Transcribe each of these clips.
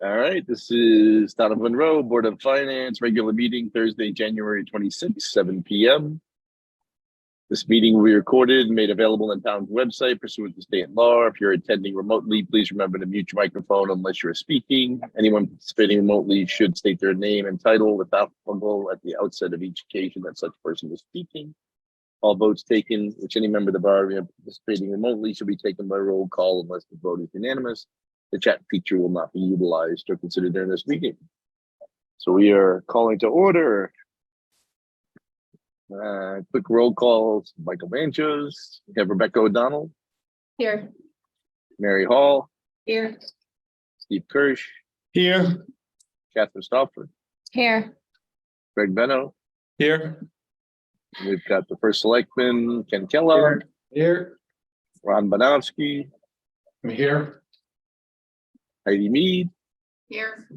All right, this is town of Monroe Board of Finance regular meeting Thursday, January 26th, 7 p.m. This meeting will be recorded and made available on the town's website pursuant to state law. If you're attending remotely, please remember to mute your microphone unless you're speaking. Anyone participating remotely should state their name and title without fumble at the outset of each occasion that such person is speaking. All votes taken, which any member of the bar participating remotely should be taken by roll call unless the vote is unanimous. The chat feature will not be utilized or considered during this meeting. So we are calling to order. Quick roll calls. Michael Banchos. We have Rebecca O'Donnell. Here. Mary Hall. Here. Steve Kirsch. Here. Catherine Stopford. Here. Greg Benno. Here. We've got the first selectman, Ken Kellogg. Here. Ron Banowski. I'm here. Heidi Mead. Here.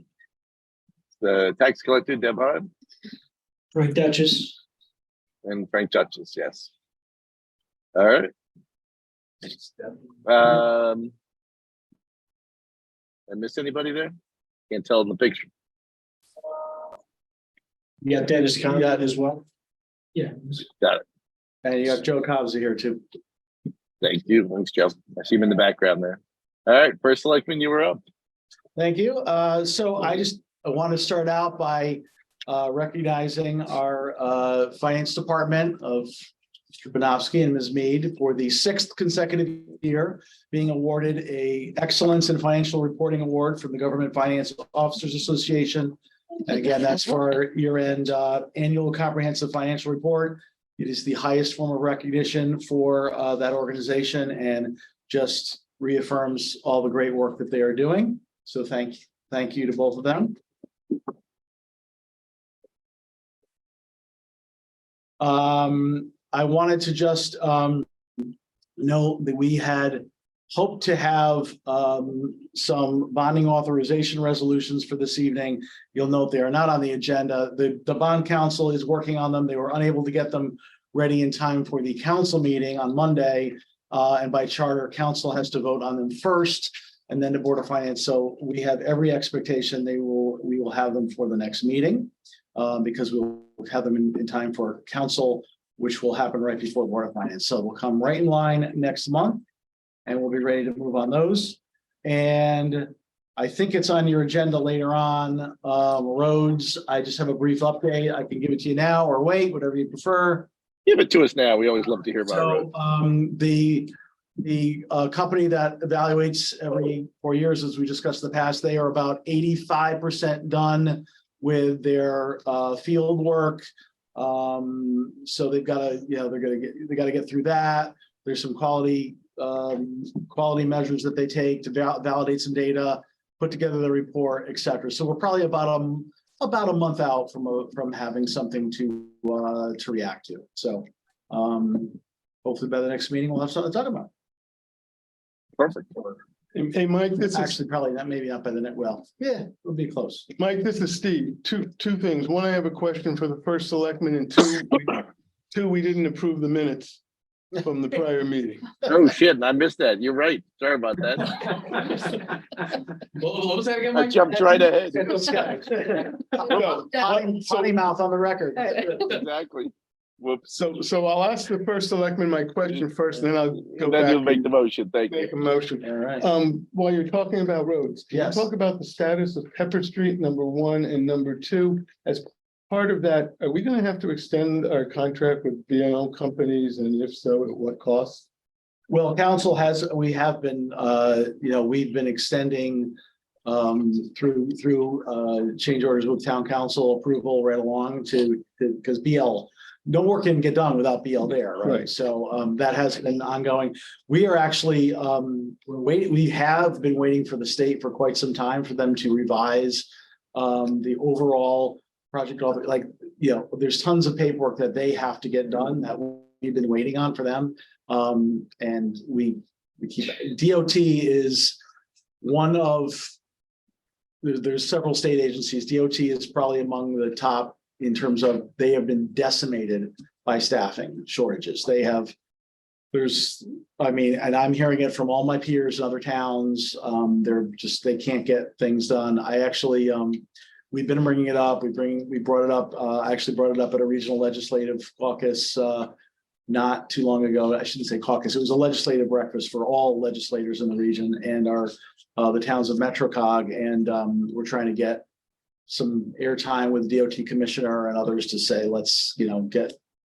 The tax collector, Deb Hard. Frank Duchess. And Frank Duchess, yes. All right. I missed anybody there? Can't tell in the picture. You got Dennis Conrad as well. Yeah. Got it. And you got Joe Cobbs here too. Thank you. Thanks, Joe. I see him in the background there. All right, first selectman, you were up. Thank you. So I want to start out by recognizing our finance department of Mr. Banowski and Ms. Mead for the 6th consecutive year being awarded a Excellence in Financial Reporting Award from the Government Finance Officers Association. And again, that's for our year-end annual comprehensive financial report. It is the highest form of recognition for that organization and just reaffirms all the great work that they are doing. So thank you to both of them. I wanted to just note that we had hoped to have some bonding authorization resolutions for this evening. You'll note they are not on the agenda. The bond council is working on them. They were unable to get them ready in time for the council meeting on Monday. And by charter, council has to vote on them first and then the Board of Finance. So we have every expectation we will have them for the next meeting because we'll have them in time for council, which will happen right before Board of Finance. So we'll come right in line next month and we'll be ready to move on those. And I think it's on your agenda later on. Roads, I just have a brief update. I can give it to you now or wait, whatever you prefer. Give it to us now. We always love to hear about So the company that evaluates every 4 years, as we discussed in the past, they are about 85% done with their field work. So they've got to, they got to get through that. There's some quality measures that they take to validate some data, put together the report, etc. So we're probably about a month out from having something to react to. So hopefully by the next meeting we'll have something to talk about. Perfect. Hey, Mike, this Actually, probably not, maybe not by the net. Well, yeah, we'll be close. Mike, this is Steve. Two things. One, I have a question for the first selectman, and two, we didn't approve the minutes from the prior meeting. Oh shit, I missed that. You're right. Sorry about that. What was that again, I Mike? jumped right ahead. Potty mouth on the record. Exactly. Whoops. So I'll ask the first selectman my question first, and then I'll go Then back you'll make and the motion. Thank you. make a motion. All right. While you're talking about roads, can you Yes. talk about the status of Pepper Street #1 and #2? As part of that, are we going to have to extend our contract with B&O companies, and if so, at what cost? Well, council we've been extending through change orders with town council approval right along because no work can get done without BL there, right? Right. So that has been ongoing. We are actually we have been waiting for the state for quite some time for them to revise the overall project. There's tons of paperwork that they have to get done that we've been waiting on for them. And we keep DOT is one of there's several state agencies. DOT is probably among the top in terms of they have been decimated by staffing shortages. They have I mean, and I'm hearing it from all my peers in other towns. They can't get things done. I actually, we've been bringing it up. We brought it up, I actually brought it up at a regional legislative caucus, not too long ago. I shouldn't say caucus. It was a legislative breakfast for all legislators in the region and the towns of MetroCog. And we're trying to get some airtime with the DOT commissioner and others to say, let's,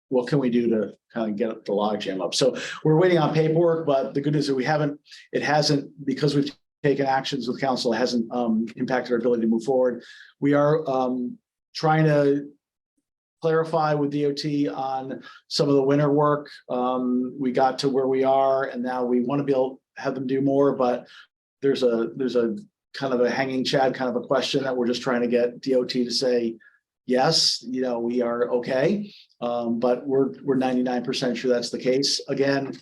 what can we do to kind of get the logjam up? So we're waiting on paperwork, but the good news is it hasn't, because we've taken actions with council, it hasn't impacted our ability to move forward. We are trying to clarify with DOT on some of the winter work. We got to where we are and now we want to be able to have them do more, but there's a kind of a hanging chad kind of a question that we're just trying to get DOT to say, yes, we are okay. But we're 99% sure that's the case. Again,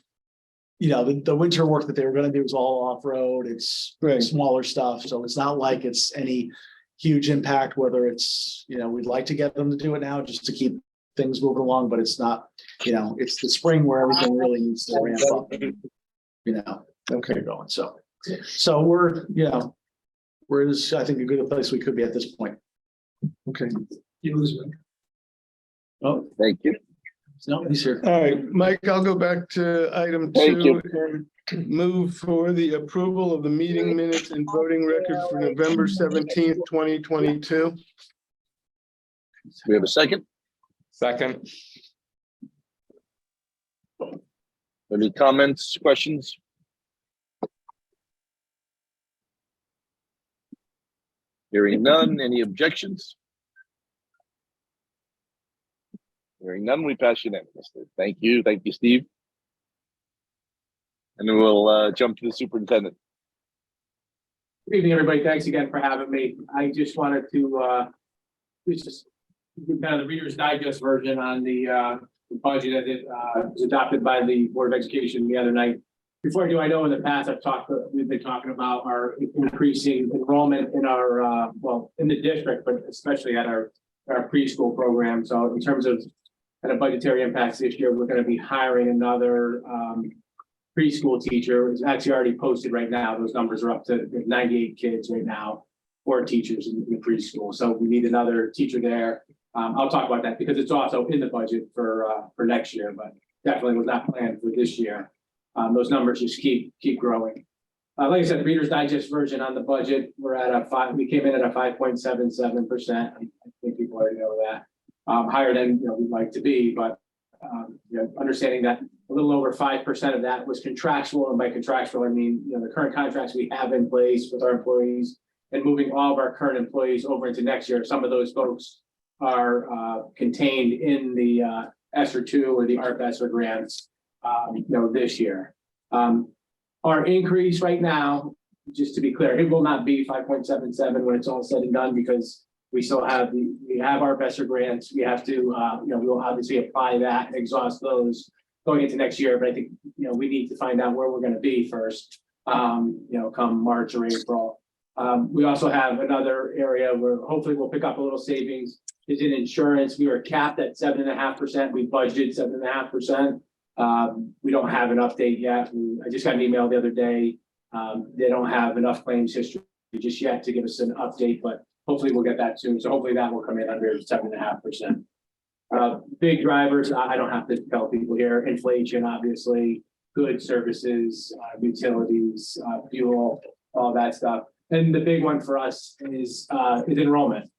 the winter work that they were going to do is all off-road. It's Right. smaller stuff. So it's not like it's any huge impact, whether it's, we'd like to get them to do it now just to keep things moving along, but it's not, it's the spring where everything really needs to ramp up and, Okay. going. So we're, we're in, I think, a good place we could be at this point. Okay. Oh, Thank you. no, he's here. All right, Mike, I'll go back to item Thank 2 and move for the approval of the meeting minutes and voting record for November 17th, 2022. We have a second. Second. Any comments, questions? Hearing none. Any objections? Hearing none, we pass unanimously. Thank you. Thank you, Steve. And then we'll jump to the superintendent. Good evening, everybody. Thanks again for having me. I just wanted to just do kind of the Reader's Digest version on the budget as it was adopted by the Board of Education the other night. Before I do, I know in the past we've been talking about our increasing enrollment in our in the district, but especially at our preschool program. So in terms of kind of budgetary impacts this year, we're going to be hiring another preschool teacher. It's actually already posted right now. Those numbers are up to 98 kids right now, 4 teachers in the preschool. So we need another teacher there. I'll talk about that because it's also in the budget for next year, but definitely was not planned for this year. Those numbers just keep growing. Like I said, the Reader's Digest version on the budget, we're at we came in at a 5.77%. I think people already know that. Higher than we'd like to be, but understanding that a little over 5% of that was contractual, and by contractual I mean the current contracts we have in place with our employees, and moving all of our current employees over into next year. Some of those folks are contained in the ESSER 2 or the ARP ESSER grants, this year. Our increase right now, just to be clear, it will not be 5.77 when it's all said and done, because we still have our ESSER grants. We have to, we will obviously apply that and exhaust those going into next year. But I think, we need to find out where we're going to be first, come March or April. We also have another area where hopefully we'll pick up a little savings is in insurance. We were capped at 7.5%. We budgeted 7.5%. We don't have an update yet. I just got an email the other day. They don't have enough claims history just yet to give us an update, but hopefully we'll get that soon. So hopefully that will come in under 7.5%. Big drivers, I don't have to tell people here, inflation, obviously, goods, services, utilities, fuel, all that stuff. And the big one for us is enrollment.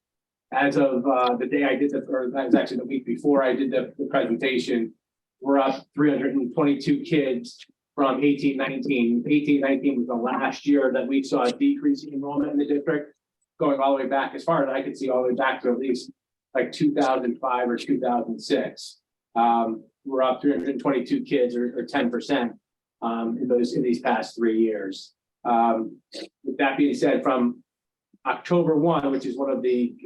As of the day I did that was actually the week before I did the presentation, we're up 322 kids from 18-19. 18-19 was the last year that we saw a decrease in enrollment in the district, going all the way back, as far as I could see, all the way back to at least like 2005 or 2006. We're up 322 kids or 10% in these past 3 years. With that being said, from October 1, which is one of the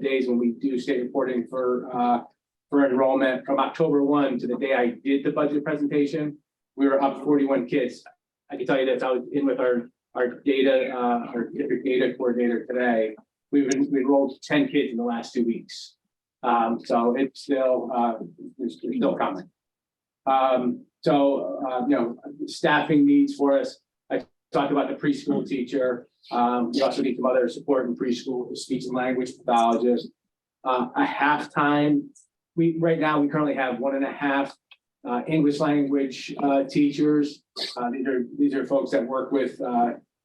days when we do state reporting for enrollment, from October 1 to the day I did the budget presentation, we were up 41 kids. I can tell you this, I was in with our data, our district data coordinator today. We enrolled 10 kids in the last 2 weeks. So it's still, it's still coming. Staffing needs for us. I talked about the preschool teacher. We also need some other support in preschool, the speech and language pathologist. A halftime. Right now we currently have 1.5 English language teachers. These are folks that work with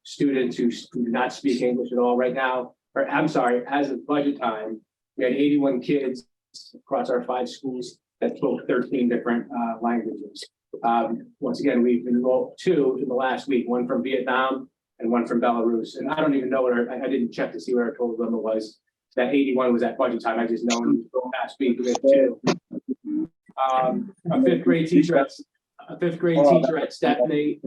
students who do not speak English at all right now. Or I'm sorry, as of budget time, we had 81 kids across our 5 schools that spoke 13 different languages. Once again, we've enrolled 2 in the last week, one from Vietnam and one from Belarus. And I don't even know I didn't check to see what our total number was. That 81 was at budget time. I just know in the last week we had 2. A fifth grade teacher at Stepney.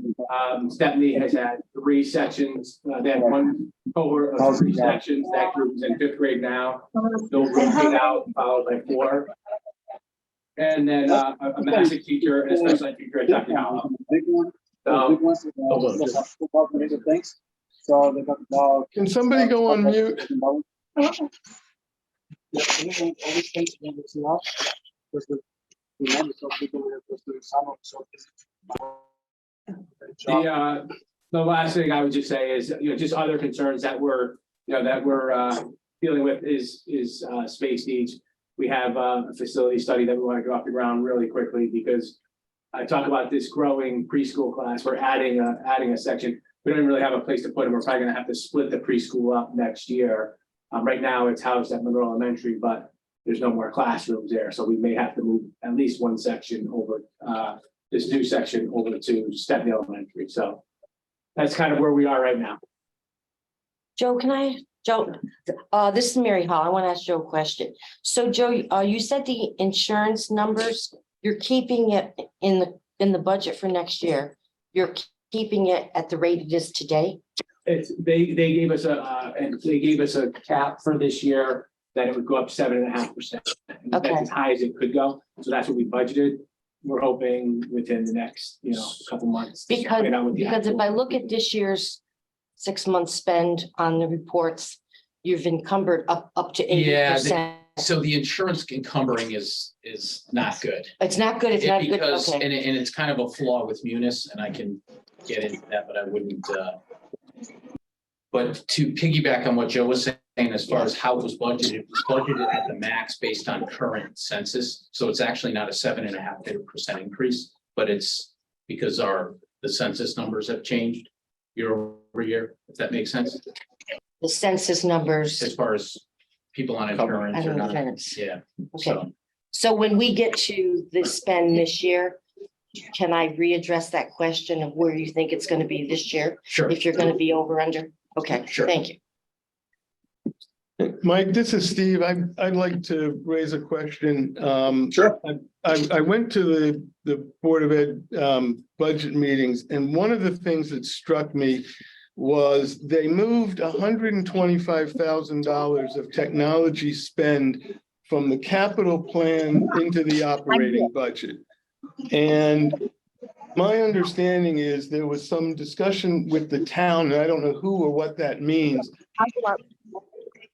Stepney has had 3 sections. They had 1 cohort of 3 sections. That group is in 5th grade now. They'll rotate out, followed by 4. And then a massive teacher and a special ed teacher at Dr. Hollow. Can somebody go on mute? The last thing I would just say is, just other concerns that we're dealing with is space needs. We have a facility study that we want to get off the ground really quickly because I talk about this growing preschool class. We're adding a section. We don't even really have a place to put them. We're probably going to have to split the preschool up next year. Right now it's housed at Monroe Elementary, but there's no more classrooms there. So we may have to move at least one section over, this new section over to Stepney Elementary. So that's kind of where we are right now. Joe, this is Mary Hall. I want to ask Joe a question. So Joe, you said the insurance numbers, you're keeping it in the budget for next year. You're keeping it at the rate it is today? They gave us a cap for this year that it would go up 7.5%. Okay. That's as high as it could go. So that's what we budgeted. We're hoping within the next, couple months. Because if I look at this year's 6 month spend on the reports, you've encumbered up to 80%. So the insurance encumbering is not good. It's not good. It's not good. Because, Okay. and it's kind of a flaw with Munis, and I can get into that, but I wouldn't. But to piggyback on what Joe was saying, as far as how it was budgeted at the max based on current census. So it's actually not a 7.5% increase, but it's because the census numbers have changed year over year, if that makes sense. The census numbers. As far as people on insurance or not. Yeah. Okay. So when we get to the spend this year, can I readdress that question of where you think it's going to be this year? Sure. If you're going to be over under? Okay, Sure. Thank you. Mike, this is Steve. I'd like to raise a question. Sure. I went to the Board of Ed budget meetings, and one of the things that struck me was they moved $125,000 of technology spend from the capital plan into the operating budget. And my understanding is there was some discussion with the town, and I don't know who or what that means,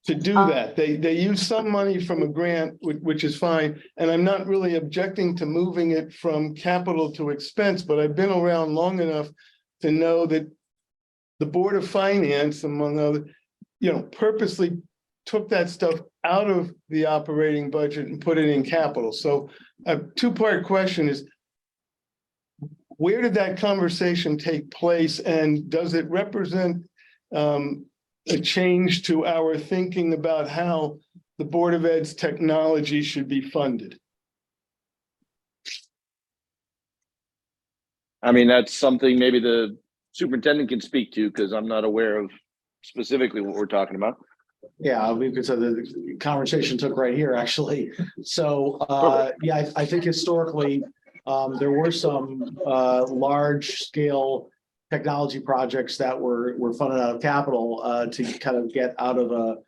to do that. They use some money from a grant, which is fine, and I'm not really objecting to moving it from capital to expense, but I've been around long enough to know that the Board of Finance, among other, purposely took that stuff out of the operating budget and put it in capital. So a 2-part question is, where did that conversation take place, and does it represent a change to our thinking about how the Board of Ed's technology should be funded? I mean, that's something maybe the superintendent can speak to, because I'm not aware of specifically what we're talking about. Yeah, we could say the conversation took right here, actually. So, I think historically, there were some large scale technology projects that were funded out of capital to kind of get out of a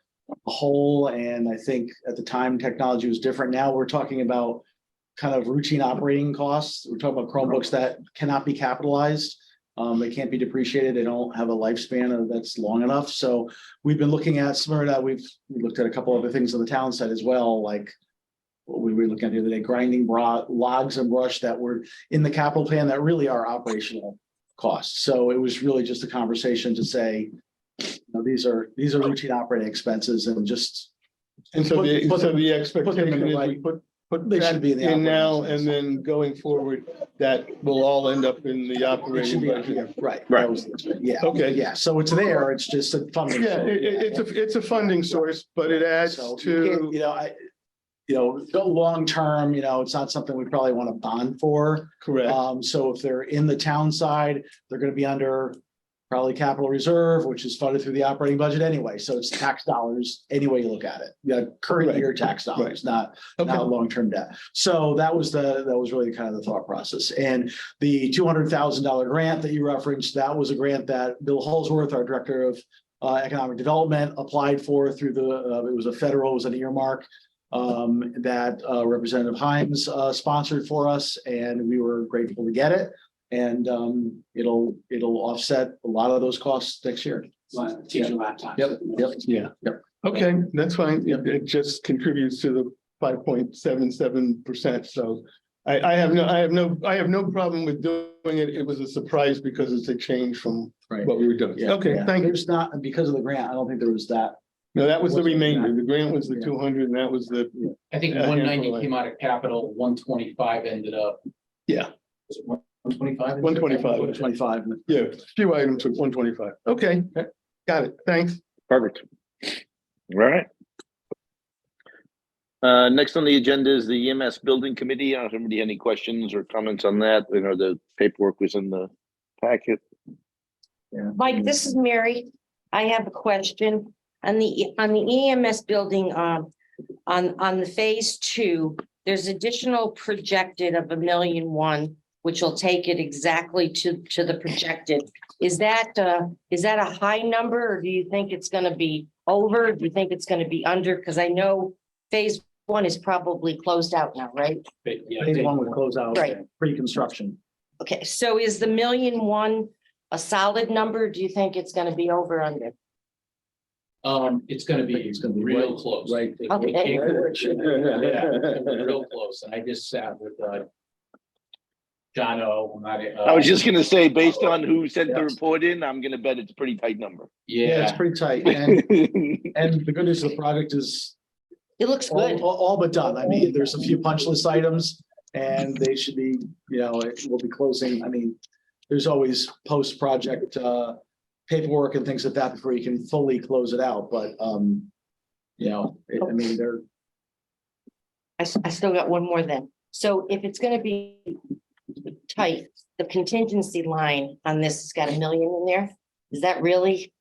hole. And I think at the time technology was different. Now we're talking about kind of routine operating costs. We're talking about Chromebooks that cannot be capitalized. They can't be depreciated. They don't have a lifespan that's long enough. So we've been looking at similar to that. We looked at a couple other things on the town side as well, like what we were looking at the other day, grinding logs and brush that were in the capital plan that really are operational costs. So it was really just a conversation to say, you know, these are routine operating expenses and just. And so Put the them in expectation the is we right- put They that should be in the in now, operating and then going forward, that will all end up in the It should operating be, budget. right. Right. That was yeah. Okay. Yeah, so it's there, it's just a funding. Yeah, source. it's a funding source, but it adds So you can't, to, go long term, it's not something we probably want to bond for. correct, So if they're in the town side, they're gonna be under probably capital reserve, which is funded through the operating budget anyway. So it's tax dollars, any way you look at it. You got current Correct. year tax dollars, not okay, long-term debt. So that was really kind of the thought process. And the $200,000 grant that you referenced, that was a grant that Bill Holsworth, our Director of Economic Development, applied for through it was an earmark that Representative Himes sponsored for us, and we were grateful to get it. And it'll offset a lot of those costs next year. Teacher laptops. yeah, okay, that's fine. It just contributes to the 5.77%. So I have no problem with doing it. It was a surprise because it's a change from Right. what we were doing. Yeah, Okay, yeah. thank you. There's not, because of the grant, I don't think there was that. No, that was the What's the remainder. The grant was the Yeah. 200 and that was the, I think Yeah, 190 handful. came out of capital, 125 ended up. Yeah. Was it 125? 125. 25. yeah, a few items with 125. Okay, got it. Thanks. Perfect. All right. Next on the agenda is the EMS Building Committee. I don't have any questions or comments on that. The paperwork was in the packet. Mike, this is Mary. I have a question on the EMS building, on the phase 2, there's additional projected of $1,000,001, which will take it exactly to the projected. Is that a high number, or do you think it's gonna be over? Do you think it's gonna be under? Because I know phase 1 is probably closed out now, right? Yeah, Phase 1 would close out Right. pre-construction. Okay, so is the $1,000,001 a solid number? Do you think it's gonna be over or under? It's gonna be real close. Right. Okay. Yeah, real close. And I just sat with John O. I was just gonna say, based on who sent the report in, I'm gonna bet it's a pretty tight number. Yeah, it's Yeah, pretty tight. And the good news of the project is It looks all, good. all but done. I mean, there's a few punch list items and they should be, it will be closing. I mean, there's always post-project paperwork and things like that before you can fully close it out, but I mean, they're. I still got one more then. So if it's gonna be tight, the contingency line on this has got $1 million in there. Is that really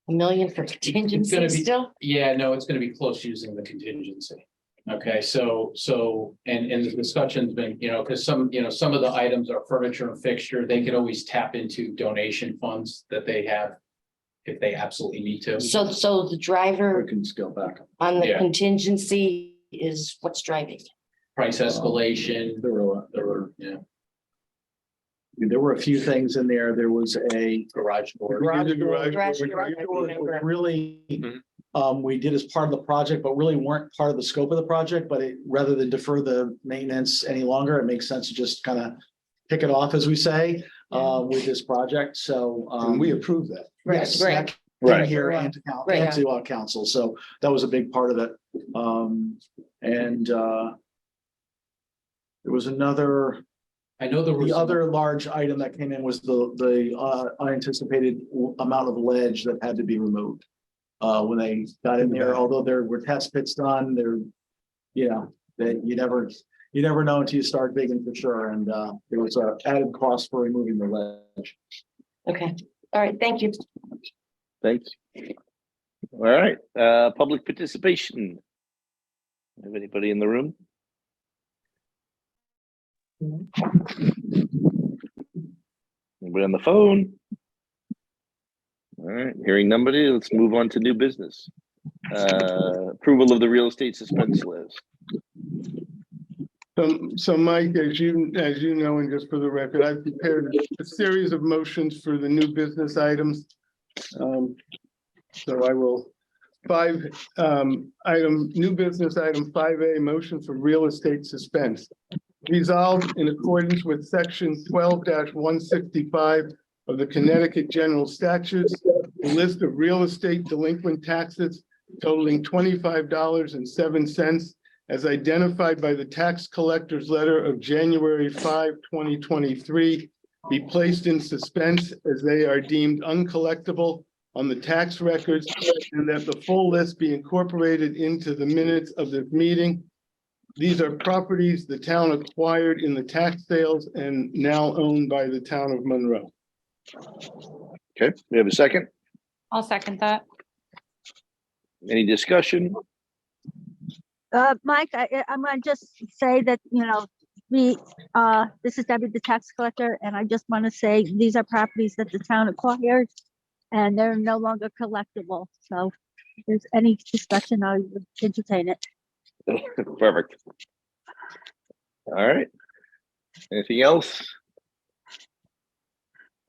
$1 million for contingency be- still? yeah, no, it's gonna be close using the contingency. Okay, so, and the discussion's been, because some of the items are furniture and fixture, they could always tap into donation funds that they have if they absolutely need to. So the We driver can scale back. on the Yeah. contingency is what's driving? Price escalation, There were a few things in there. There was a garage door. Garage door. Garage door, I which remember. really, Mhm. we did as part of the project, but really weren't part of the scope of the project, but rather than defer the maintenance any longer, it makes sense to just kind of pick it off, as we say, with this project. So, And we approve that. yes, Right. that came Right. here and to council. So that was a big part of it. There was another. I know there was. The other large item that came in was the unanticipated amount of ledge that had to be removed. When they got in there, although there were test pits done, that you never know until you start digging for sure. And there was an added cost for removing the ledge. Okay, all right, thank you. Thanks. All right, public participation. Have anybody in the room? Anybody on the phone? All right, hearing nobody, let's move on to new business. Approval of the real estate suspense list. So Mike, as you know, and just for the record, I've prepared a series of motions for the new business items. So I will New business item 5A, motion for real estate suspense. Resolved in accordance with section 12-165 of the Connecticut General Statutes, the list of real estate delinquent taxes totaling $25.07 as identified by the tax collector's letter of January 5, 2023, be placed in suspense as they are deemed uncollectible on the tax records, and that the full list be incorporated into the minutes of this meeting. These are properties the town acquired in the tax sales and now owned by the town of Monroe. Okay, we have a second. I'll second that. Any discussion? Mike, I'm gonna just say that, this is Debbie, the tax collector, and I just want to say these are properties that the town acquired and they're no longer collectible. So if there's any discussion, I would entertain it. Perfect. All right. Anything else?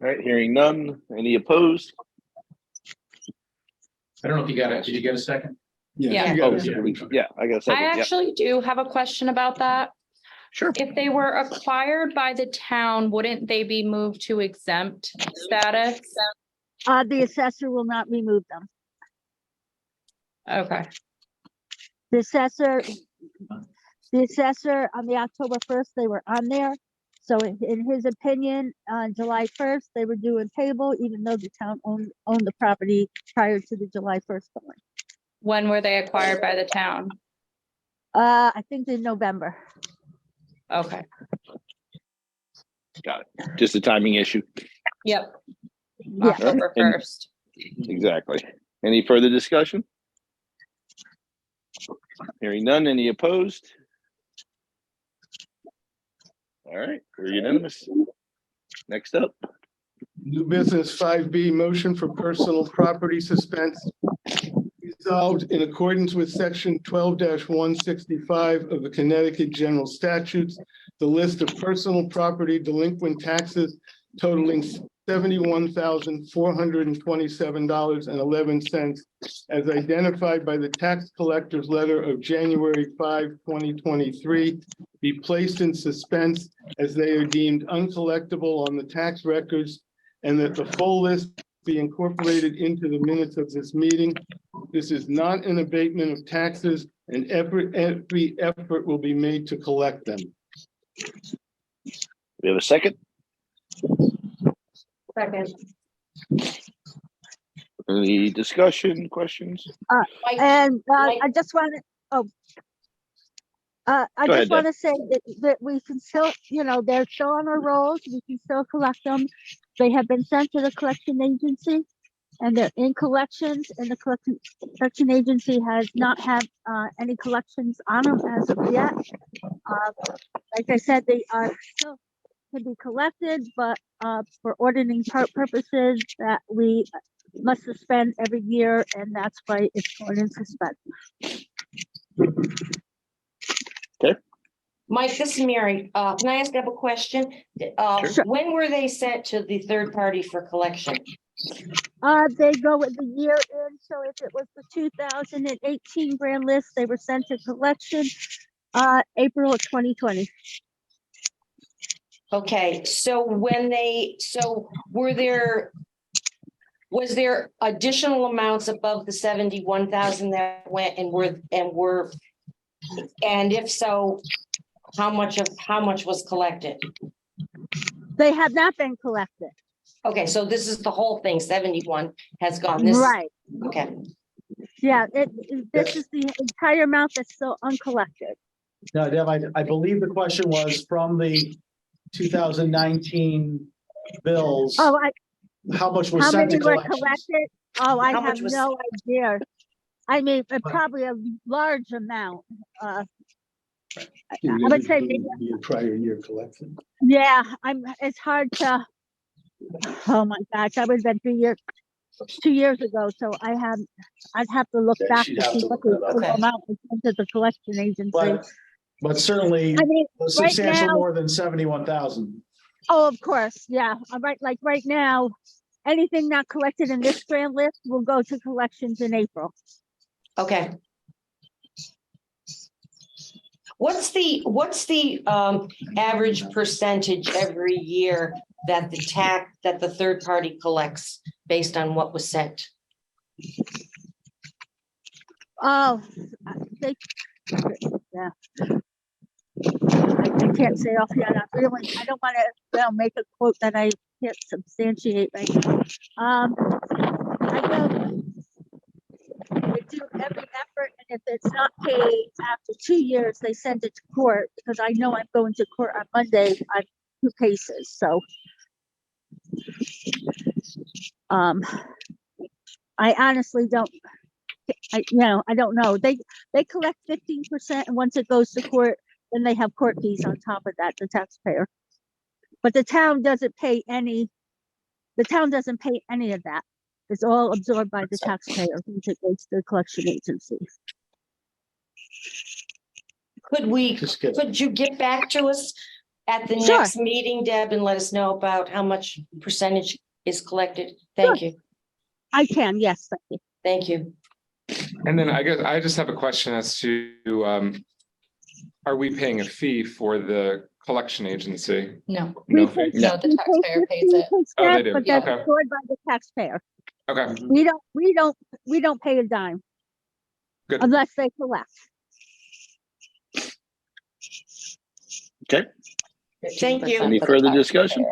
All right, hearing none. Any opposed? I don't know if you got it. Did you get a second? Yeah. You got Oh, it. yeah, I got a I second. Yeah, actually do have a question about that. sure. If they were acquired by the town, wouldn't they be moved to exempt status? The assessor will not remove them. Okay, The assessor on the October 1st, they were on there. So in his opinion, on July 1st, they were due and payable, even though the town owned the property prior to the July 1st billing. when were they acquired by the town? I think in November. Okay, Got it. Just a timing issue. yep, Yeah. October And- 1st. Exactly. Any further discussion? Hearing none. Any opposed? All right, we're unanimous. Next up. New business 5B, motion for personal property suspense. Resolved in accordance with section 12-165 of the Connecticut General Statutes, the list of personal property delinquent taxes totaling $71,427.11 as identified by the tax collector's letter of January 5, 2023, be placed in suspense as they are deemed uncollectible on the tax records, and that the full list be incorporated into the minutes of this meeting. This is not an abatement of taxes, and every effort will be made to collect them. We have a second. Second. Any discussion, questions? And Mike. I just want to, I Go ahead, just want to say that we can still, they're still on our rolls. We can still collect them. They have been sent to the collection agency and they're in collections, and the collection agency has not had any collections on them as of yet. Like I said, they are still to be collected, but for auditing purposes that we must suspend every year, and that's why it's going in suspense. Mike, this is Mary. Can I ask Deb a question? Sure. When were they sent to the third party for collection? They go with the year in, so if it was the 2018 grand list, they were sent to collection, April of 2020. Okay, so was there additional amounts above the 71,000 that went and if so, how much was collected? They have not been collected. Okay, so this is the whole thing, 71 has gone. This, Right, okay, yeah, this is the entire amount that's still uncollected. No, Deb, I believe the question was from the 2019 bills, Oh, how much was how sent to many were collections? collected? Oh, I How much have was- no idea. I mean, probably a large amount. I would say, Your prior year collection. yeah, it's hard to, oh my gosh, I was at 2 years ago, so I'd have to look Yeah, back she'd to have see to what look the that up. total amount was sent to the collection agency. But certainly I mean, substantial now- more than 71,000. oh, of course, yeah, like right now, anything not collected in this grand list will go to collections in April. Okay. What's the average percentage every year that the third party collects based on what was sent? Oh, they, yeah. I can't say offhand. I don't want to make a quote that I can't substantiate right now. I know they do every effort, and if it's not paid after 2 years, they send it to court, because I know I'm going to court on Monday on 2 cases, so. I honestly don't, I don't know. They collect 15%, and once it goes to court, then they have court fees on top of that, the taxpayer. But the town doesn't pay any of that. It's all absorbed by the taxpayer once it goes to the collection agency. Could you get back to us at the Sure. next meeting, Deb, and let us know about how much percentage is collected? Thank you. I can, yes, thank you. Thank you. And then I guess I just have a question as to, are we paying a fee for the collection agency? No, No fee? no, the taxpayer pays it. Oh, they do. But that's Okay. absorbed by the taxpayer. Okay, We don't pay a dime. Good. Unless they collect. Okay, Thank you. any further discussion?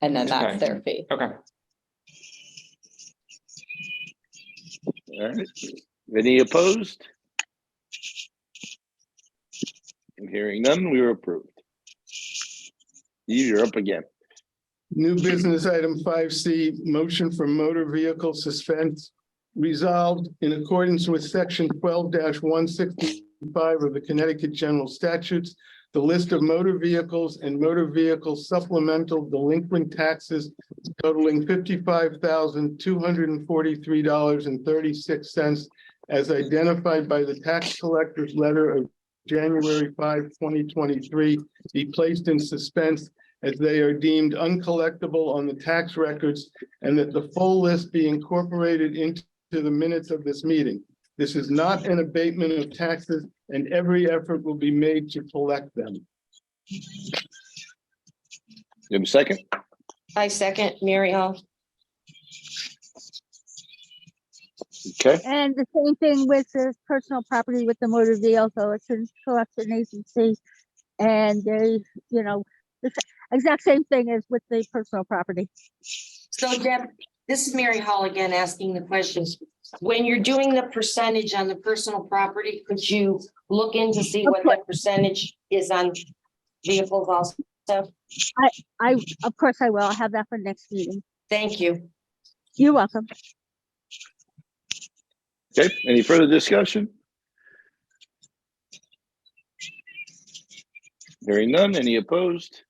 And then that's Okay. their fee. okay. All right, any opposed? I'm hearing none, we were approved. You're up again. New business item 5C, motion for motor vehicle suspense. Resolved in accordance with section 12-165 of the Connecticut General Statutes, the list of motor vehicles and motor vehicle supplemental delinquent taxes totaling $55,243.36 as identified by the tax collector's letter of January 5, 2023, be placed in suspense as they are deemed uncollectible on the tax records, and that the full list be incorporated into the minutes of this meeting. This is not an abatement of taxes, and every effort will be made to collect them. You have a second? I second, Mary Hall. Okay, And the same thing with the personal property with the motor vehicle, it's in collection agency. And they, the exact same thing as with the personal property. So Deb, this is Mary Hall again asking the questions. When you're doing the percentage on the personal property, could you look in to see what that percentage is on vehicles also? Of course I will. I'll have that for next meeting. Thank you. You're welcome. okay, any further discussion? Hearing none, any opposed?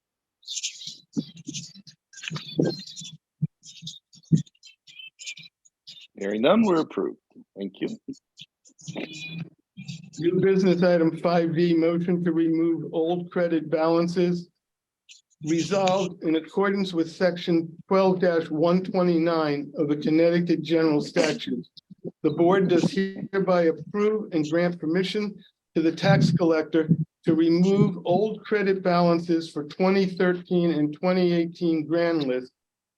Hearing none, we're approved. Thank you. New business item 5D, motion to remove old credit balances. Resolved in accordance with section 12-129 of the Connecticut General Statutes. The board does hereby approve and grant permission to the tax collector to remove old credit balances for 2013 and 2018 grand list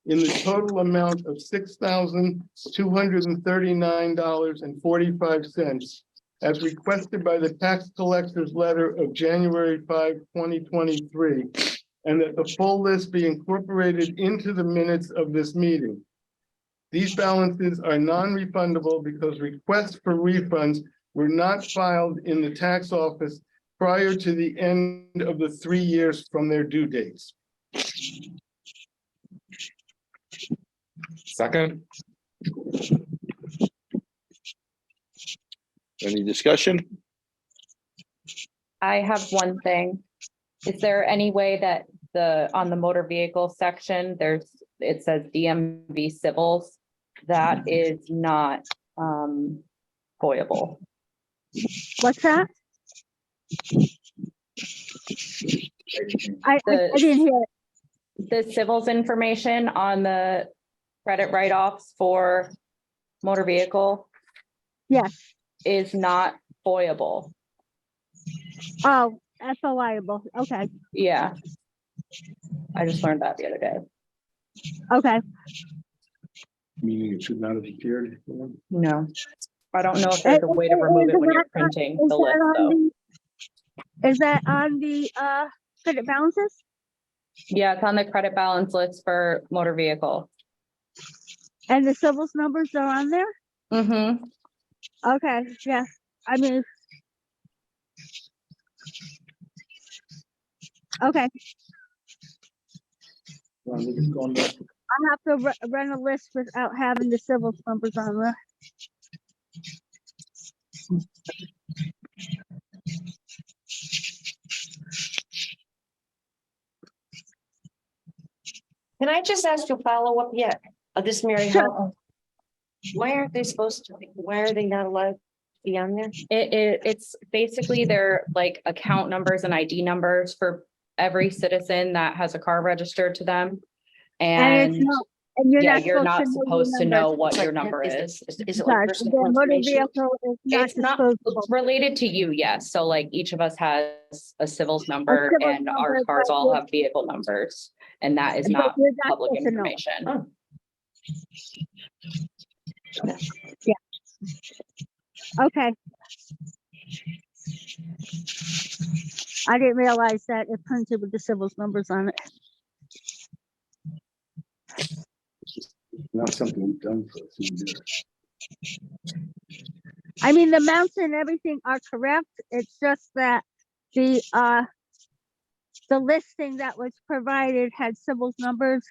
in the total amount of $6,239.45 as requested by the tax collector's letter of January 5, 2023, and that the full list be incorporated into the minutes of this meeting. These balances are non-refundable because requests for refunds were not filed in the tax office prior to the end of the 3 years from their due dates. Second, Any discussion? I have one thing. Is there any way that on the motor vehicle section, it says DMV civils, that is not foyable? What's that? I didn't hear it. The civils information on the credit write-offs for motor vehicle, Yes, is not foyable. Oh, FOIable, okay, Yeah. I just learned that the other day. okay. Meaning it should not have appeared. No. I don't know if there's a way to remove it when you're printing Is the that list on though. Is that on the credit balances? Yeah, it's on the credit balance list for motor vehicle. And the civils numbers are on there? Mm-hmm. Okay, yeah, I mean. Okay, Going back. I have to run a list without having the civils numbers on there. Can I just ask a follow-up yet? This Mary Sure. Hall? Why aren't they supposed to, why are they not allowed to be on there? It's basically their like account numbers and ID numbers for every citizen that has a car registered to them. And it's And not, and you're yeah, not you're not your supposed to numbers. know what It's your like, number is. Is it like Because personal the motor information? vehicle is not It's not disposable. it's related to you, yes. So like each of us has a civils number civils and number, our cars but all you're- have vehicle numbers. And that is but not you're not public supposed to know. information. Oh. Okay. I didn't realize that it printed with the civils numbers on it. Not something we've done for a few years. I mean, the amounts and everything are correct. It's just that the listing that was provided had civils numbers,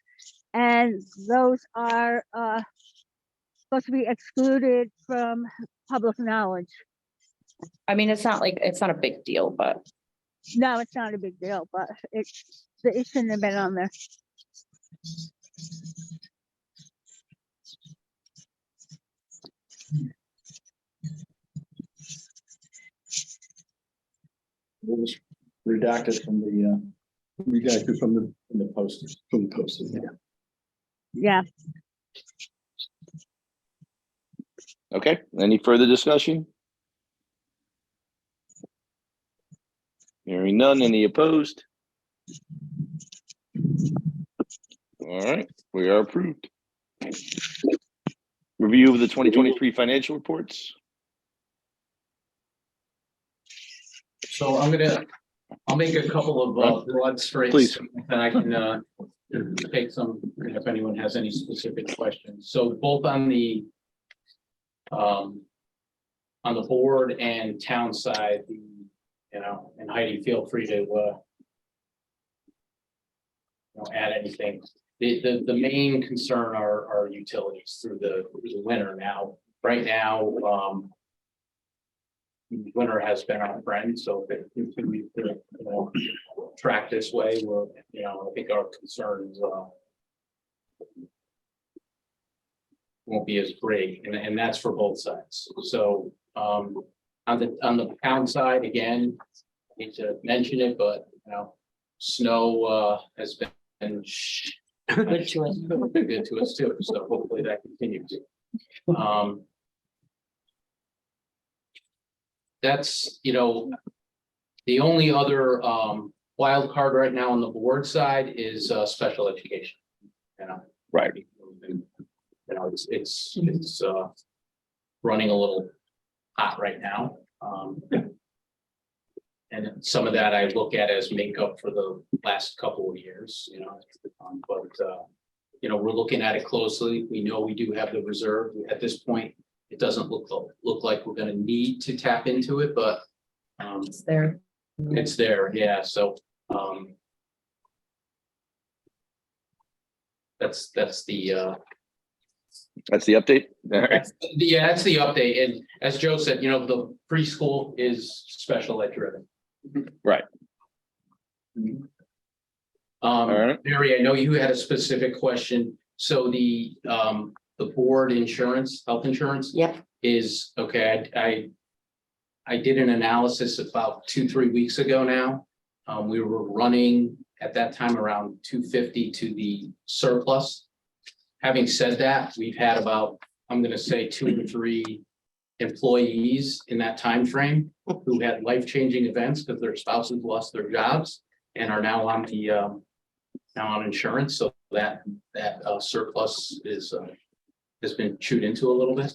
and those are supposed to be excluded from public knowledge. I mean, it's not a big deal, but No, it's not a big deal, but it shouldn't have been on there. It was redacted from the, Redacted from from the posting. the posting, yeah. Yeah. Okay, any further discussion? Hearing none, any opposed? All right, we are approved. Review of the 2023 financial reports. So I'll make a couple of broad straights. Please. And I can take some, if anyone has any specific questions. So both on the board and town side, and Heidi, feel free to add anything. The main concern are utilities through the winter now. Right now, winter has been our friend, so if it continues to track this way, we're, I think our concerns won't be as great, and that's for both sides. So on the town side, again, I hate to mention it, but snow has been Good to us. good to us too, so hopefully that continues. That's, the only other wild card right now on the board side is special education. Right. It's running a little hot right now. And some of that I look at as makeup for the last couple of years, but we're looking at it closely. We know we do have the reserve at this point. It doesn't look like we're gonna need to tap into it, but it's there. it's there, yeah, so that's the That's the update. All right. that's the update. And as Joe said, the preschool is special ed driven. Right. All right. Mary, I know you had a specific question. So the board insurance, health insurance Yep. is, okay, I did an analysis about 2-3 weeks ago now. We were running at that time around 250 to the surplus. Having said that, we've had about, I'm gonna say 2 or 3 employees in that time frame who had life-changing events because their spouses lost their jobs and are now on the now on insurance. So that surplus is has been chewed into a little bit,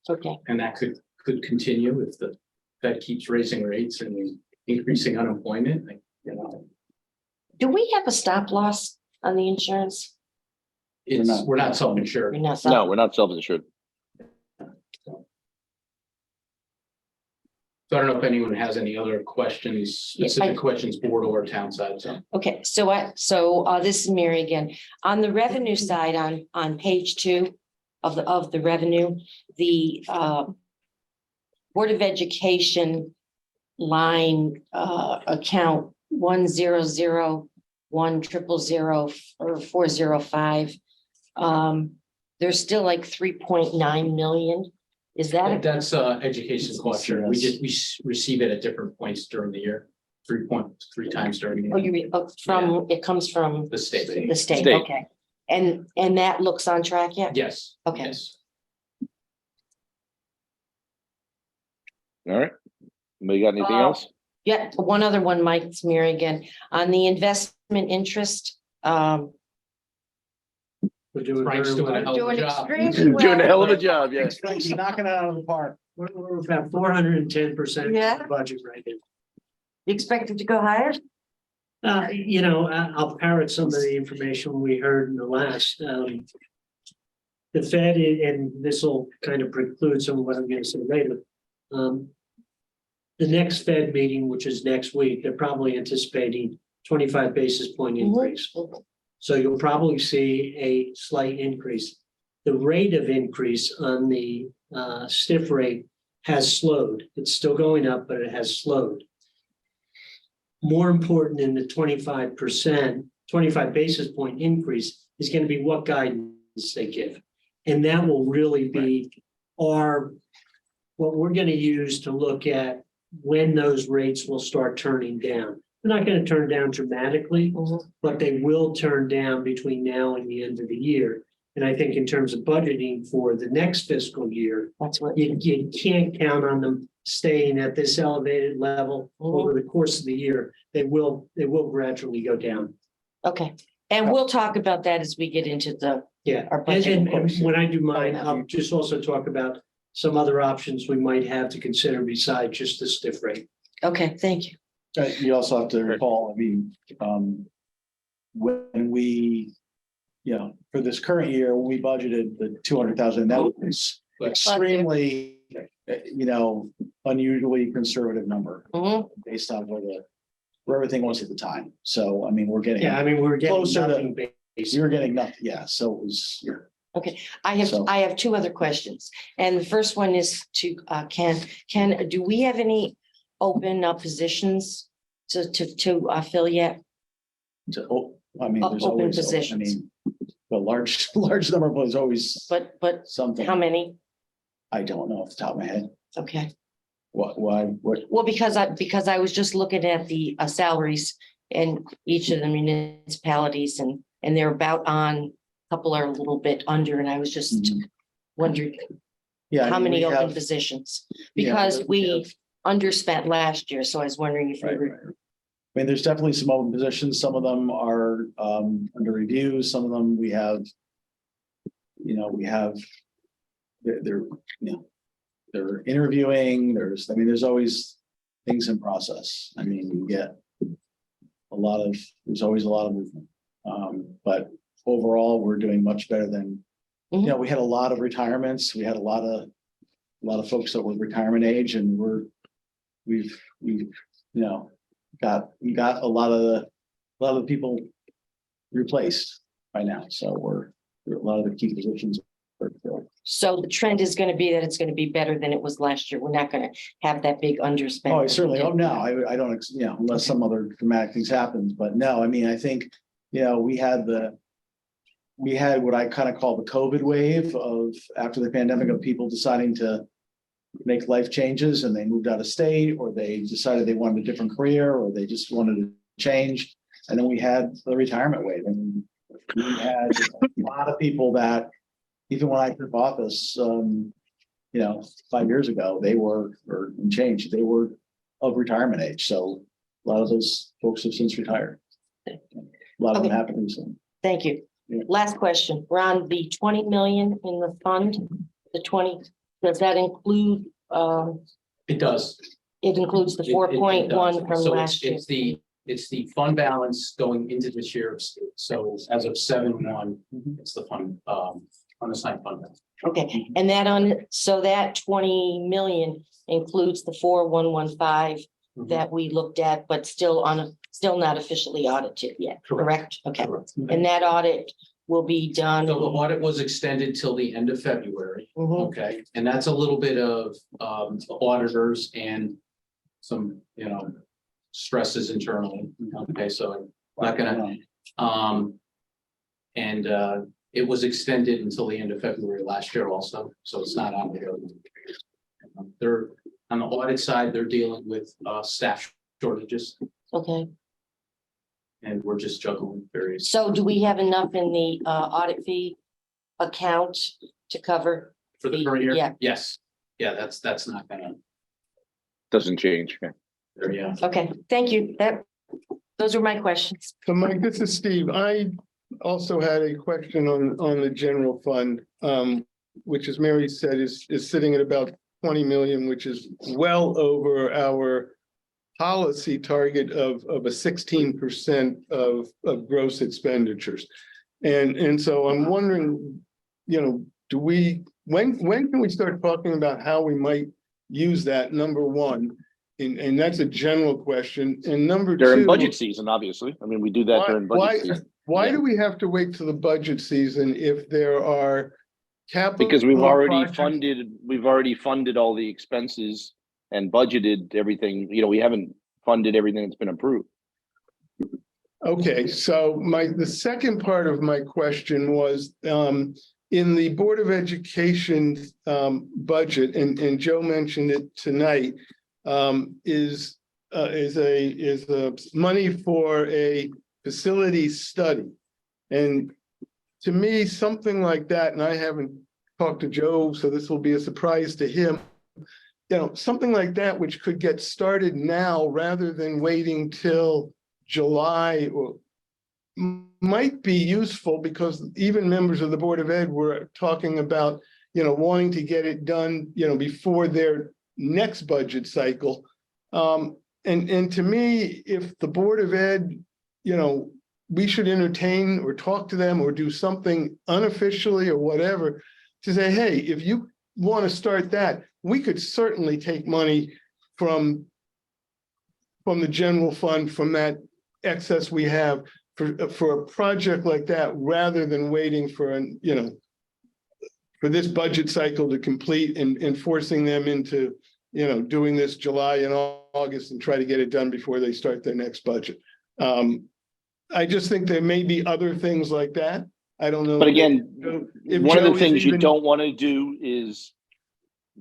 Okay, and that could continue if the Fed keeps raising rates and increasing unemployment. Like, you know, do we have a stop loss on the insurance? we're not self-insured. We're not. No, we're not self-insured. So I don't know if anyone has any other questions, Yeah, specific questions, board or town side, so. Okay, so this is Mary again. On the revenue side, on page 2 of the revenue, the Board of Education line account 1001000 or 405. There's still like 3.9 million. Is that? That's education collection. We receive it at different points during the year, 3 times during the Oh, year. it comes from The state. the state, State. okay. And that looks on track yet? Yes. Okay. Yes. All right. Anybody got anything else? Yeah, one other one, Mike, it's Mary again. On the investment interest, We're doing Frank's very doing a well. hell of a doing job. extremely well. Doing a hell of a job, yeah. He's knocking it out of the park. We're about 410% Yeah. budget right now. You expect it to go higher? I'll parrot some of the information we heard in the last. The Fed, and this will kind of preclude some of what I'm going to say later. The next Fed meeting, which is next week, they're probably anticipating 25 basis point increase. So you'll probably see a slight increase. The rate of increase on the stiff rate has slowed. It's still going up, but it has slowed. More important than the 25 basis point increase is going to be what guidance they give. And that will really be what we're going to use to look at when those rates will start turning down. They're not going to turn down dramatically, but they will turn down between now and the end of the year. And I think in terms of budgeting for the next fiscal year, That's what. you can't count on them staying at this elevated level over the course of the year. They will gradually go down. Okay, and we'll talk about that as we get into Yeah, our budget. and when I do mine, I'll just also talk about some other options we might have to consider besides just the stiff rate. Okay, thank you. You also have to recall, when we, for this current year, we budgeted the 200,000, that was extremely, unusually conservative number based on where everything was at the time. So, we're getting. Yeah, we're getting Closer to- nothing base. You were getting nothing, yeah, so it was, I have 2 other questions. And the first one is to Ken. Ken, do we have any open positions to fill yet? there's Open always, positions. a large number of is always But something. how many? I don't know off the top of my head. Okay. What? Well, because I was just looking at the salaries in each of the municipalities and they're about on, a couple are a little bit under, and I was just wondering Yeah. how many we open have- positions? Yeah, Because we have- underspent last year, so I was wondering if we Right, were. right. There's definitely some open positions. Some of them are under review. Some of them we have. They're interviewing. There's always things in process. You get there's always a lot of movement. But overall, we're doing much better than, we had a lot of retirements. We had a lot of folks that were retirement age, and we've got a lot of the people replaced by now. So a lot of the key positions are filled. So the trend is going to be that it's going to be better than it was last year. We're not going to have that big underspend. Oh, I certainly hope no. I don't, unless some other dramatic things happen. But no, I think, we had what I kind of call the COVID wave of after the pandemic of people deciding to make life changes, and they moved out of state, or they decided they wanted a different career, or they just wanted to change. And then we had the retirement wave, and we had a lot of people that, even when I took office, 5 years ago, they were, or change, they were of retirement age. So a lot of those folks have since retired. A lot of them Okay. happened recently. Thank you. Yeah. Last question, Ron, the 20 million in the fund, the 20, does that include, It does. it includes the It- it- it 4.1 does. from So last year? It's the fund balance going into this year. So as of 7/1, Mm-hmm. it's the fund, unassigned fund balance. Okay, and that so that 20 million includes the 4115 that we looked at, but still not officially audited yet, correct? Okay, Correct. and that audit will be done. So the audit was extended till the end of February. Mhm. Okay, and that's a little bit of auditors and some, stresses internally. Okay, so I'm not gonna, and it was extended until the end of February last year also, so it's not on there. They're, on the audit side, they're dealing with staff shortages, Okay, and we're just juggling various. so do we have enough in the audit fee account to cover? For the current year? Yeah. Yes, yeah, that's not gonna, Doesn't change. yeah. Okay, thank you. Those are my questions. So Mike, this is Steve. I also had a question on the general fund, which as Mary said, is sitting at about 20 million, which is well over our policy target of a 16% of gross expenditures. And so I'm wondering, when can we start talking about how we might use that, number one? And that's a general question. And number two. During budget season, obviously. I mean, we do that during budget season. Why do we have to wait till the budget season if there are capital? Because we've already projects? funded all the expenses and budgeted everything. We haven't funded everything that's been approved. Okay, so the second part of my question was, in the Board of Education budget, and Joe mentioned it tonight, is money for a facility study. And to me, something like that, and I haven't talked to Joe, so this will be a surprise to him. Something like that, which could get started now rather than waiting till July, or might be useful, because even members of the Board of Ed were talking about, wanting to get it done, before their next budget cycle. And to me, if the Board of Ed, we should entertain or talk to them or do something unofficially or whatever to say, hey, if you want to start that, we could certainly take money from the general fund, from that excess we have for a project like that, rather than waiting for for this budget cycle to complete and forcing them into, doing this July and August and try to get it done before they start their next budget. I just think there may be other things like that. I don't know. But again, If one of Joe the is things you even- don't want to do is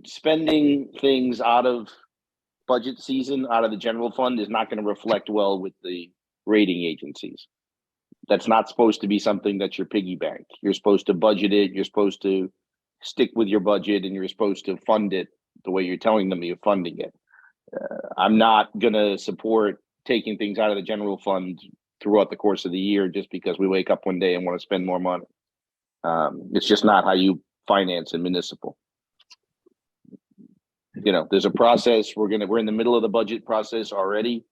spending things out of budget season, out of the general fund, is not going to reflect well with the rating agencies. That's not supposed to be something that's your piggy bank. You're supposed to budget it. You're supposed to stick with your budget, and you're supposed to fund it the way you're telling them you're funding it. I'm not going to support taking things out of the general fund throughout the course of the year just because we wake up one day and want to spend more money. It's just not how you finance a municipal. There's a process. We're in the middle of the budget process already.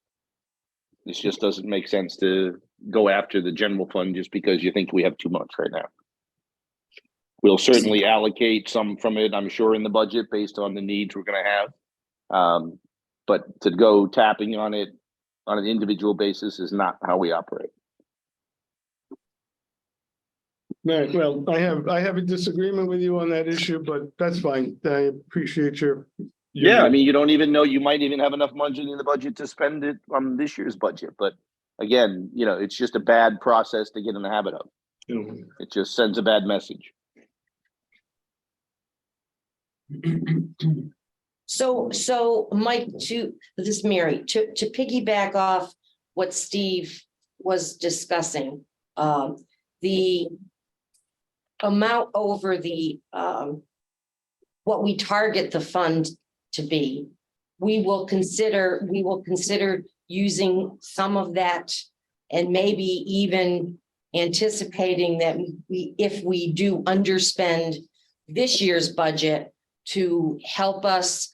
This just doesn't make sense to go after the general fund just because you think we have too much right now. We'll certainly allocate some from it, I'm sure, in the budget based on the needs we're going to have. But to go tapping on it on an individual basis is not how we operate. Right, well, I have a disagreement with you on that issue, but that's fine. I appreciate your. Yeah, I mean, you don't even know, you might even have enough money in the budget to spend it on this year's budget. But again, it's just a bad process to get in the habit of. It just sends a bad message. So Mike, this is Mary, to piggyback off what Steve was discussing, the amount over the what we target the fund to be, we will consider using some of that and maybe even anticipating that if we do underspend this year's budget, to help us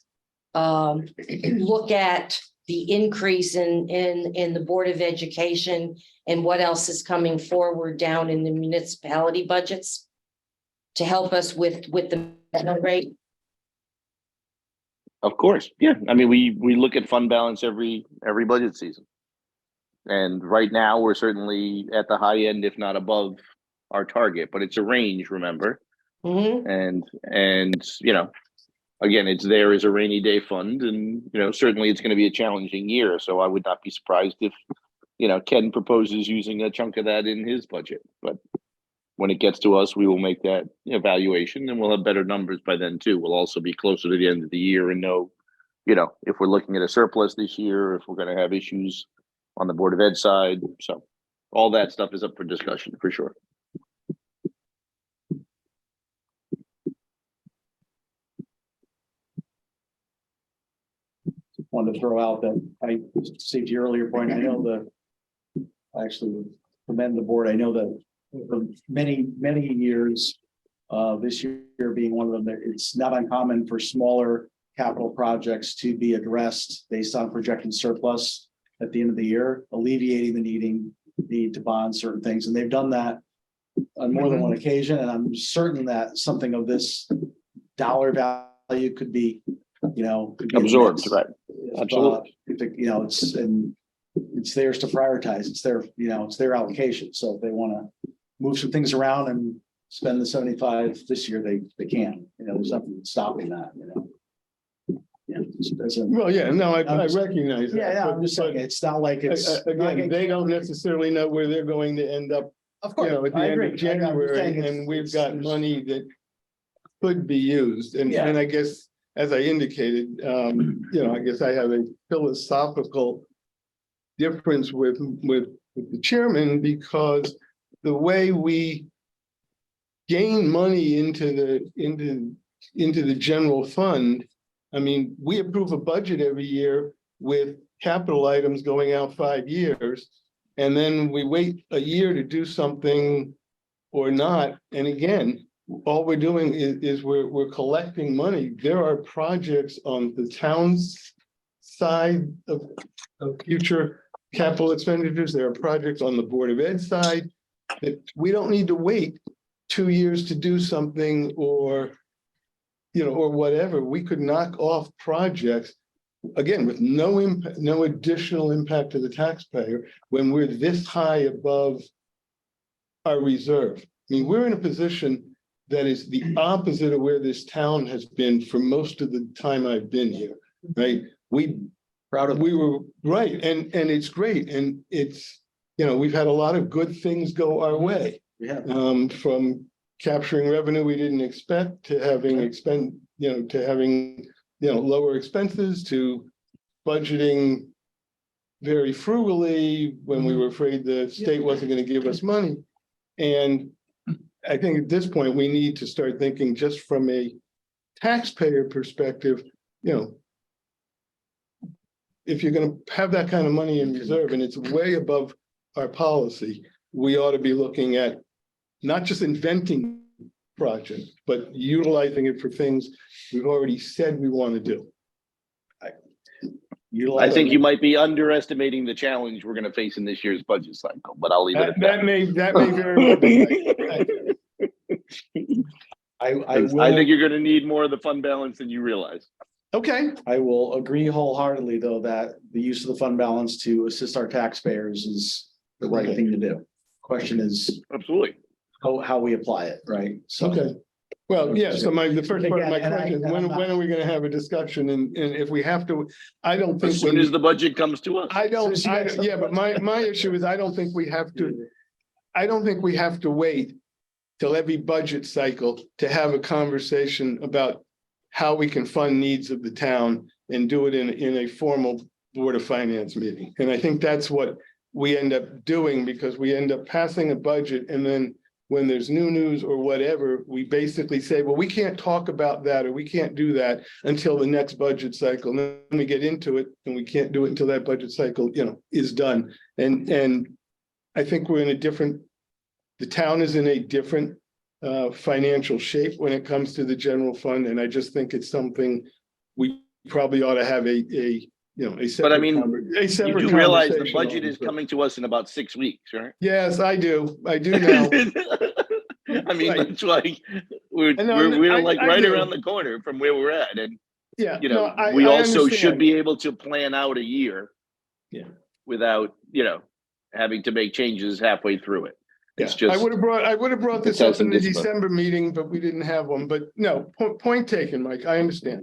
look at the increase in the Board of Education and what else is coming forward down in the municipality budgets to help us with the rate. Of course, yeah. I mean, we look at fund balance every budget season. And right now, we're certainly at the high end, if not above our target, but it's a range, remember? Mhm. And you know, again, it's there as a rainy day fund, and you know, certainly it's going to be a challenging year. So I would not be surprised if, you know, Ken proposes using a chunk of that in his budget. But when it gets to us, we will make that evaluation, and we'll have better numbers by then too. We'll also be closer to the end of the year and know, you know, if we're looking at a surplus this year, if we're going to have issues on the Board of Ed side. So all that stuff is up for discussion for sure. Wanted to throw out that I saved your earlier point. I know I actually commend the board. I know that for many years, this year being one of them, it's not uncommon for smaller capital projects to be addressed based on projected surplus at the end of the year, alleviating the need to bond certain things. And they've done that on more than one occasion. And I'm certain that something of this dollar value could be, could be Absorbed, right? Absolutely. It's theirs to prioritize. It's their allocation. So if they want to move some things around and spend the 75 this year, they can. There's nothing stopping that. Well, yeah, no, I recognize that. Yeah, I'm just saying it's not like it's again, they don't necessarily know where they're going to end up. Of course, At the end of January, and we've got money that could be used, and I guess, as I indicated, I guess I have a philosophical difference with the chairman, because the way we gain money into the general fund, I mean, we approve a budget every year with capital items going out 5 years, and then we wait a year to do something or not. And again, all we're doing is we're collecting money. There are projects on the town's side of future capital expenditures. There are projects on the Board of Ed side that we don't need to wait 2 years to do something, or whatever. We could knock off projects again with no impact, no additional impact to the taxpayer when we're this high above our reserve. I mean, we're in a position that is the opposite of where this town has been for most of the time I've been here, right? We were right, and it's great, and it's we've had a lot of good things go our way. Yeah. From capturing revenue we didn't expect, to having lower expenses, to budgeting very frugally when we were afraid the state wasn't going to give us money. And I think at this point we need to start thinking just from a taxpayer perspective, if you're going to have that kind of money in reserve and it's way above our policy, we ought to be looking at not just inventing projects, but utilizing it for things we've already said we want to do. I think you might be underestimating the challenge we're going to face in this year's budget cycle, but I'll leave it at that. That may very well be right. I think you're going to need more of the fund balance than you realize. Okay. I will agree wholeheartedly, though, that the use of the fund balance to assist our taxpayers is the right thing to do. Question is Absolutely how we apply it, right? So, okay. Well, yeah, so the first part of my question is when are we gonna have a discussion, and if we have to, I don't think. As soon as the budget comes to us. But my issue is I don't think we have to wait till every budget cycle to have a conversation about how we can fund needs of the town and do it in a formal Board of Finance meeting. And I think that's what we end up doing, because we end up passing a budget, and then when there's new news or whatever, we basically say, well, we can't talk about that, or we can't do that until the next budget cycle. And then we get into it and we can't do it until that budget cycle, is done. And I think we're in a different, the town is in a different financial shape when it comes to the general fund. And I just think it's something we probably ought to have a separate. But I mean, a separate You do realize the conversation budget on is it. coming to us in about 6 weeks, right? Yes, I do now. I mean, Right. that's like, we're like I right do. around the corner from where we're at. And, Yeah. we I also should understand. be able to plan out a year. Yeah. Without, having to make changes halfway through it. It's Yeah, just. I would have brought this it up in the doesn't discipline. December meeting, but we didn't have one. But no, point taken, Mike. I understand.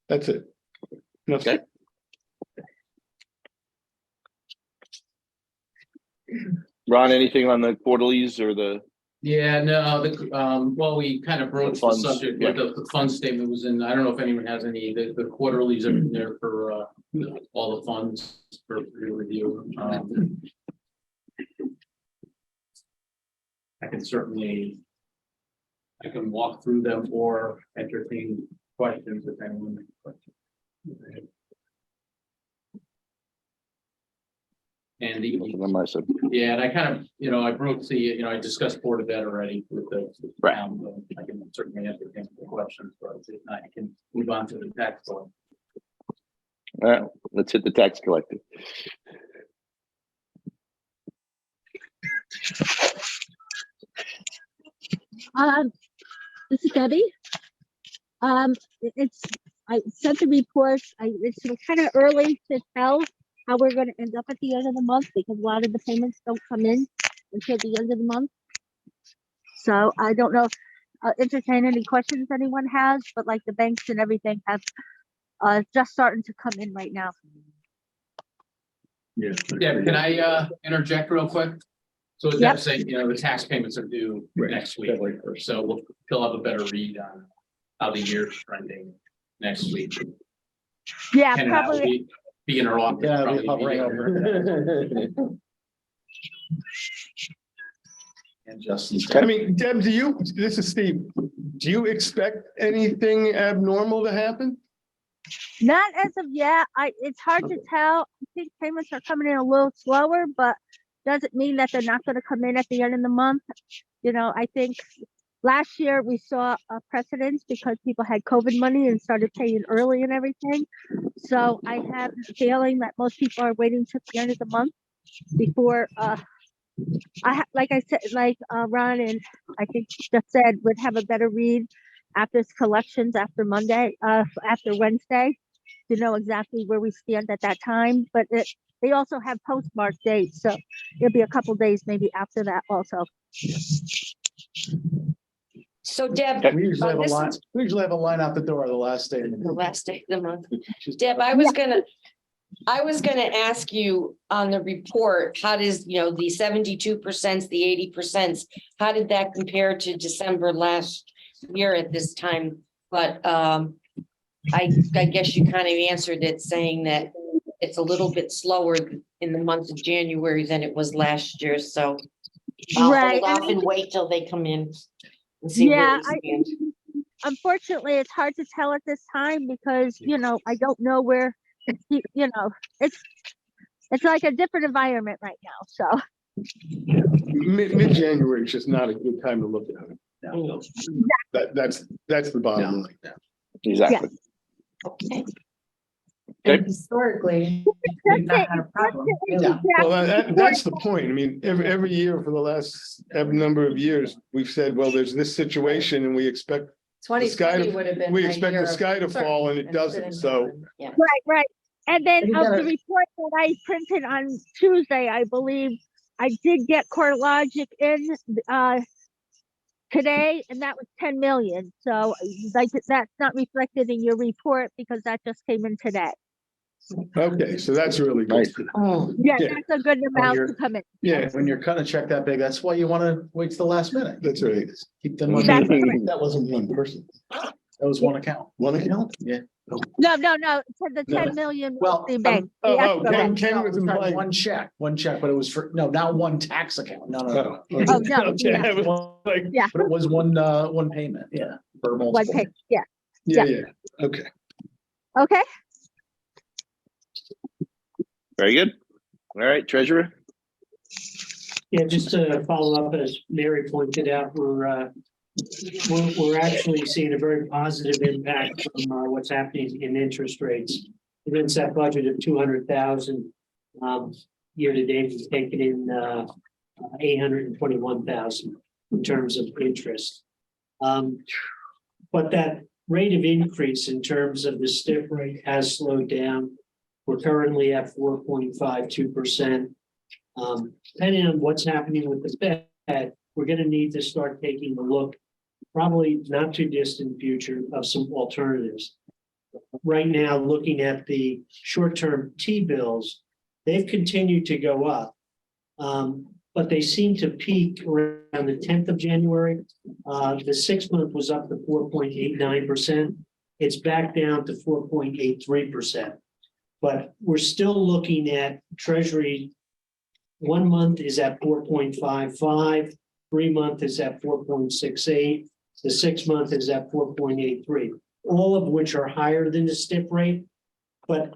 That's it. No, Okay. Ron, anything on the quarterlies or the? Yeah, no, well, we kind of broached the funds, subject, yeah. but the fund statement was in, I don't know if anyone has any, the quarterlies are in there for, all the funds for review. I can certainly, I can walk through them or entertain questions if anyone has questions. And On my side. yeah, and I kind of, I broke the, I discussed Board of Ed already with the. Right. I can certainly entertain the questions, but if not, I can move on to the tax law. All right, let's hit the tax collector. This is Debbie. I sent the report. It's kind of early to tell how we're going to end up at the end of the month because a lot of the payments don't come in until the end of the month. So I don't know if entertain any questions anyone has, but like the banks and everything have just starting to come in right now. Yeah, can I interject real quick? So it Yep. does say, the tax payments are due next week, so he'll have a better read on how the year's trending next week. Yeah, Ken and I will probably. be in our office. Yeah, I'll probably be hovering meeting. over. And Justin's. I mean, Deb, this is Steve. Do you expect anything abnormal to happen? Not as of yet. It's hard to tell. I think payments are coming in a little slower, but doesn't mean that they're not going to come in at the end of the month. I think last year we saw a precedence because people had COVID money and started paying early and everything. So I have a feeling that most people are waiting till the end of the month before like I said, Ron and I think just said, would have a better read after collections after Wednesday to know exactly where we stand at that time. But they also have postmark dates, so it'll be a couple days maybe after that also. So Deb, We usually have a this line, is we usually have a line out the door the last day. the last day of the month. Deb, I was gonna ask you on the report, how does, the 72%, the 80%, how did that compare to December last year at this time? But I guess you kind of answered it saying that it's a little bit slower in the month of January than it was last year, so I'll Right, hold and off and wait till they come in and see where Yeah, we stand. unfortunately, it's hard to tell at this time because, I don't know where, it's like a different environment right now. So, Mid-January is just not a good time to look at it. No. That's the bottom line. Exactly. Okay. Okay. And historically, we've not had a problem. Yeah. Well, that's the point. I mean, every year for the last number of years, we've said, well, there's this situation and we expect the sky 2020 to, would have been. we a expect year the of sky to concern, fall and it and doesn't. didn't So happen. right. And then You of gotta- the report that I printed on Tuesday, I believe I did get CoreLogic in today, and that was 10 million. So that's not reflected in your report because that just came in today. okay, so that's really good. Nice. Oh, Yeah, Yeah. that's a good amount you're- to come in. Yeah, When you're cutting a check that big, that's why you want to wait till the last minute. that's right. Keep the money. That's correct. That wasn't one person. That was one account. One account? Yeah. No, for the No. 10 million. Well, the bank. the oh, escrow Ken- bank. Ken No, was sorry, implying- one check, but it was for, no, not one tax account. No. Oh, Oh, no, okay, yeah. I was like, Yeah, But it was one payment, yeah. For one multiple. pay, yeah, yeah, okay. okay. Very good. All right, treasurer. Yeah, just to follow up, as Mary pointed out, we're actually seeing a very positive impact from what's happening in interest rates. Against that budget of 200,000, year to date, we've taken in 821,000 in terms of interest. But that rate of increase in terms of the stiff rate has slowed down. We're currently at 4.52%. Depending on what's happening with the Fed, we're going to need to start taking a look, probably not too distant future, of some alternatives. Right now, looking at the short-term T-bills, they've continued to go up. But they seem to peak around the 10th of January. The 6 month was up to 4.89%. It's back down to 4.83%. But we're still looking at Treasury. 1 month is at 4.55, 3 month is at 4.68, the 6 month is at 4.83, all of which are higher than the stiff rate, but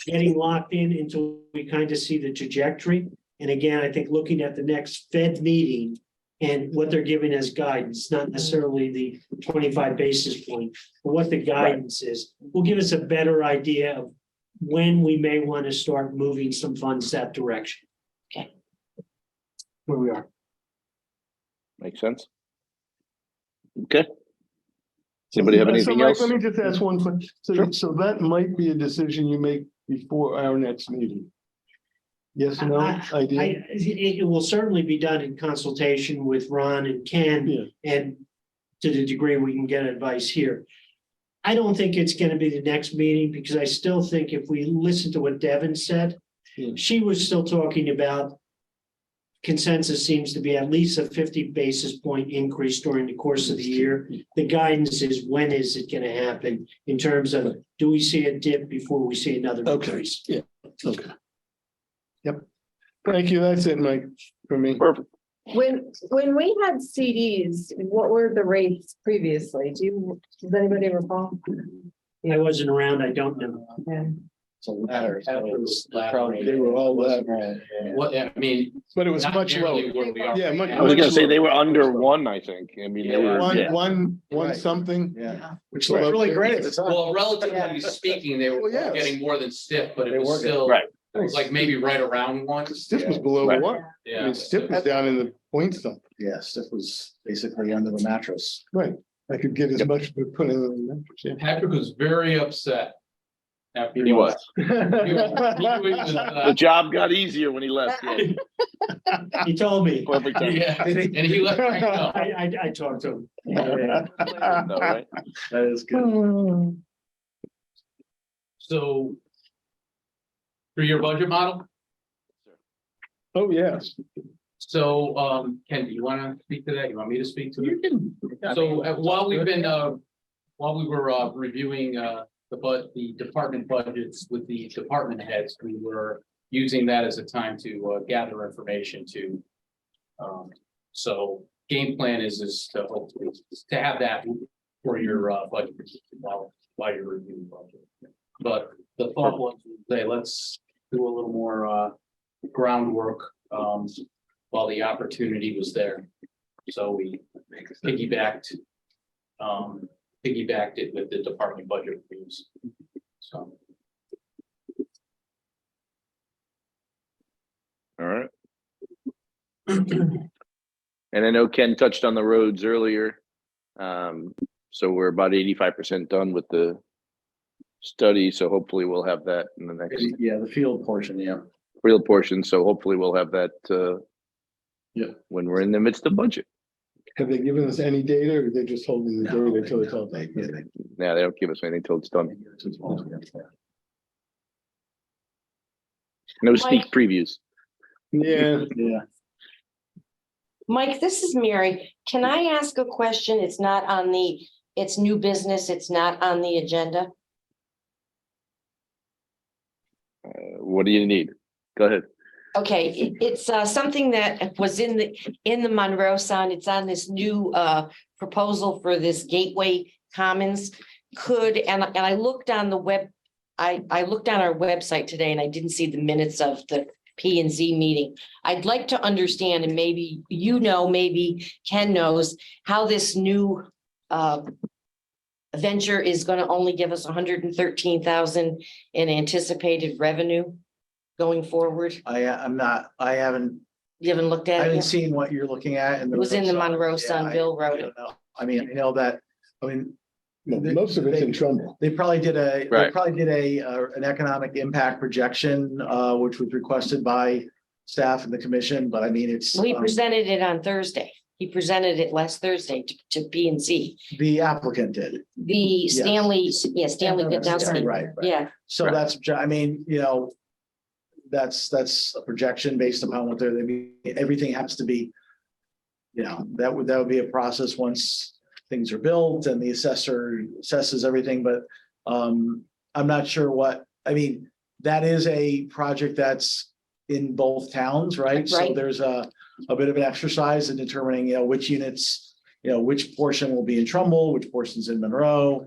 getting locked in until we kind of see the trajectory. And again, I think looking at the next Fed meeting and what they're giving as guidance, not necessarily the 25 basis point, but what the guidance is, will give us a better idea of when we may want to start moving some funds that direction. Okay. Where we are. Makes sense. Okay. Anybody have So anything Mike, else? let me just ask one question. So, Sure. so that might be a decision you make before our next meeting. Yes, no, idea? It will certainly be done in consultation with Ron and Ken. Yeah. And to the degree we can get advice here. I don't think it's going to be the next meeting because I still think if we listen to what Devin said, Yeah. she was still talking about consensus seems to be at least a 50 basis point increase during the course of the year. The guidance is when is it going to happen in terms of do we see a dip before we see another Okay, increase? yeah, okay. Yep. Thank you. That's it, Mike, for me. Perfect. When we had CDs, what were the rates previously? Does anybody recall? I wasn't around. I don't know. Yeah. It's a ladder. They were all that, What, I mean. but it was not much nearly lower. where we are Yeah, right much- I was now. gonna say they were under one, I think. I mean, they were, yeah. One Right. something. Yeah. Which Right. looked really great at the time. Well, relatively speaking, they were Well, yes. getting more than stiff, but They it was were still. Right. It was like maybe right around one. Stiff was below Right. one. I Yeah. mean, stiff was down in the point something. Yeah, stuff was basically under the mattress. Right. I could get as Yep. much, but put it in the mattress, yeah. Patrick was very upset. After He was. uh, The job got easier when he left. Yeah. He told me. Perfect time. Yeah, and he let Frank know. I talked to him. No, right? That is good. So. For your budget model, Oh, yes. so Ken, do you want to speak to that? You want me to speak to it? You can. So while we were reviewing the department budgets with the department heads, we were using that as a time to gather information to. So game plan is to hopefully to have that for your budget while you're reviewing budget. But the thought was, say, let's do a little more groundwork while the opportunity was there. So we piggybacked it with the department budget reviews. So. All right. And I know Ken touched on the roads earlier. So we're about 85% done with the study. So hopefully we'll have that in the next Yeah, the field portion, yeah. real portion. So hopefully we'll have that Yeah. when we're in the midst of budget. Have they given us any data or they're just holding the No, data until it's all? they- they- Yeah, they don't give us anything until it's done. No sneak previews. Yeah, Yeah. Mike, this is Mary. Can I ask a question? It's not on it's new business. It's not on the agenda. what do you need? Go ahead. Okay, it's something that was in the Monroe Sun. It's on this new proposal for this Gateway Commons. And I looked on the web, I looked on our website today and I didn't see the minutes of the P and Z meeting. I'd like to understand, and maybe maybe Ken knows, how this new venture is going to only give us 113,000 in anticipated revenue going forward. I haven't You haven't looked I at it haven't yet? seen what you're looking at. It was in the Monroe Sun. Yeah, Bill I wrote it. don't know. I mean, I know that, Most of it's in Trumbull. they probably did Right. an economic impact projection, which was requested by staff and the commission, but I mean, it's. We presented it on Thursday. He presented it last Thursday to P and Z. The applicant did. The Stanley, Stanley Gutowski. Right. Yeah, So Right. that's, I mean, that's a projection based upon what everything has to be. That would be a process once things are built and the assessor assesses everything, but I'm not sure that is a project that's in both towns, right? So Right. there's a bit of an exercise in determining, which units, which portion will be in Trumbull, which portion's in Monroe.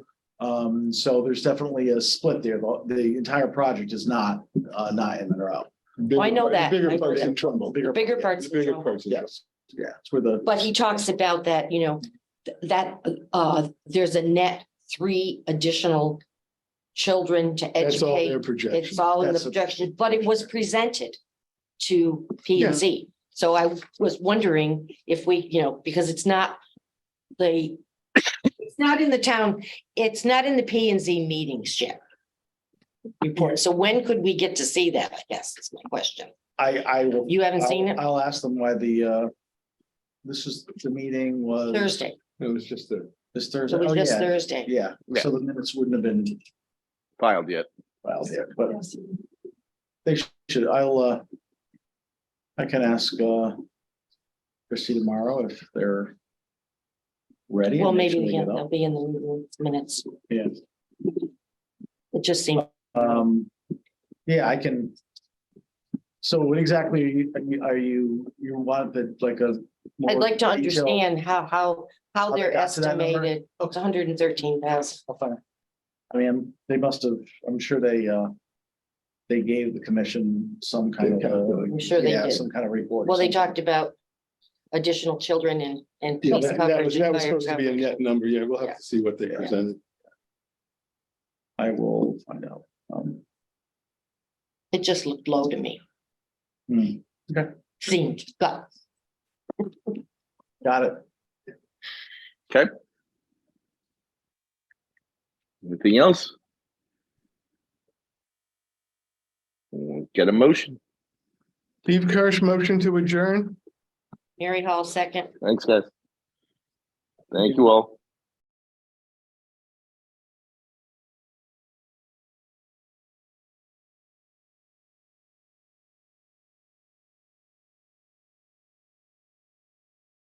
So there's definitely a split there. The entire project is not in Monroe. I know that. Bigger I know parts that. in Trumbull. the bigger parts. The bigger parts. Yes. Yeah, it's where the. But he talks about that, that there's a net 3 additional children to That's all educate. their projection. It's all in the That's a- projection, but it was presented to P and Z. So I was wondering if we, because it's not in the town, it's not in the P and Z meetings yet. Report. So when could we get to see that? I guess is my question. I will. You haven't seen it? I'll ask them why the meeting was. Thursday. It was just This It Thursday. was Oh, just yeah. Thursday. Yeah, Yeah. so the minutes wouldn't have been Filed yet. filed yet, but they should, I can ask Christie tomorrow if they're ready. and Well, make maybe sure they get they'll up. be in the minutes. Yeah. It just seemed, Yeah, I can. So what exactly are you want like a? I'd like to more detailed- understand how they they're got to that number? estimated. It's 113,000. I'll find- I mean, they must have, I'm sure they gave the commission some kind of. I'm sure they did. Some kind of report. or Well, they something. talked about additional children and Yeah, police that coverage. was and fire supposed to be a coverage. net number. Yeah, we'll have to see what they Yeah. presented. I will find out. It just looked low to me. Hmm, Seemed, but Got it. Anything else? Get a motion. Steve Kirsch, motion to adjourn. Mary Hall second. Thanks, guys. Thank you all.